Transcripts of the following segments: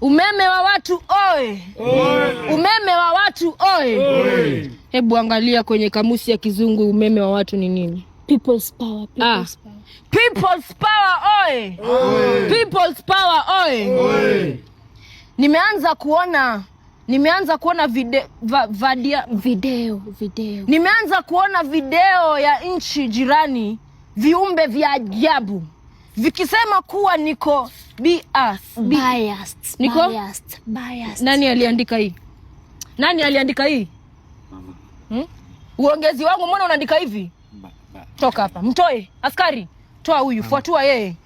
Umeme wa watu oe. Umeme wa watu oe. Hebu angalia kwenye kamusi ya Kizungu umeme wa watu ni nini? People's power. People's power. People's power oe. People's power oe. Nimeanza kuona video. Nimeanza kuona video ya nchi jirani, viumbe vya ajabu vikisema kuwa niko biased. Nani aliandika hii? Mama. Uongezi wangu mbona unaandika hivi? Toka hapa. Mtoe. Askari, toa huyu, fuatua yeye.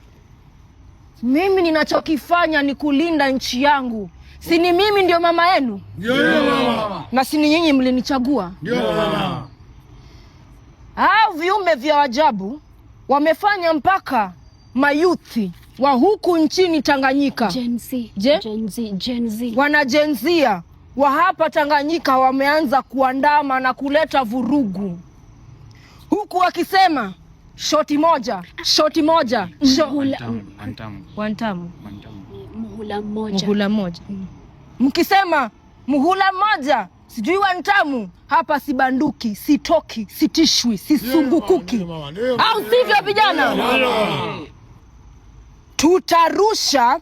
Mimi ninachokifanya ni kulinda nchi yangu. Si ni mimi ndio mama yenu? Ndio mama. Na si ni nyinyi mlinichagua? Ndio mama. Hao viumbe vya ajabu wamefanya mpaka mayuthi wa huku nchini Tanganyika. Gen Z. Wana jenzia wa hapa Tanganyika wameanza kuandama na kuleta vurugu. Huku wakisema shoti moja. Muhula moja. Mkisema muhula moja, sijui wantamu, hapa sibanduki, sitoki, sitishwi, sisungukuki. Au sivyo vijana? Tutarusha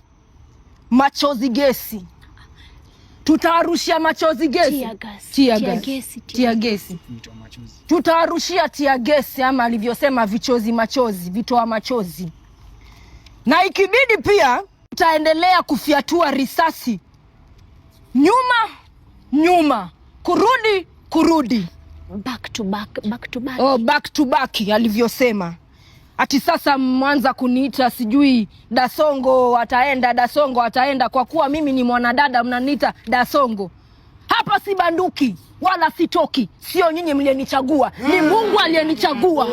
machozi gesi. Tia gesi. Tutawarushia tia gesi, ama alivyosema vitoa machozi. Na ikibidi pia tutaendelea kufiatua risasi. Nyuma. Kurudi. Back to back. Back to back alivyosema. Ati sasa mwanza kuniita sijui Dasongo ataenda kwa kuwa mimi ni mwanadada mnaniita Dasongo. Hapa si banduki wala sitoki. Sio nyinyi mlienichagua, ni Mungu aliyenichagua.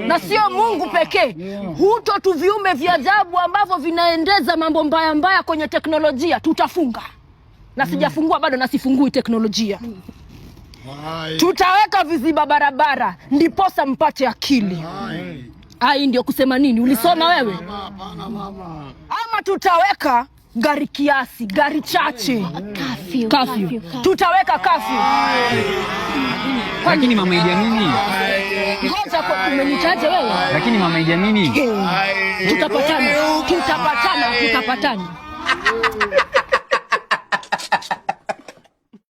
Na sio Mungu pekee. Huto tu viumbe vya ajabu ambavyo vinaendeza mambo mbaya kwenye teknolojia tutafunga. Na sijafungua bado na sifungui teknolojia. Tutaweka viziba barabara ndiposa mpate akili. Ai ndio kusema nini? Ulisoma wewe? Ama tutaweka gari kiasi, gari chache. Curfew. Tutaweka curfew. Lakini mama Idi Amini. Ngoja kwa umenitaje wewe? Lakini mama Idi Amini. Tutapatana.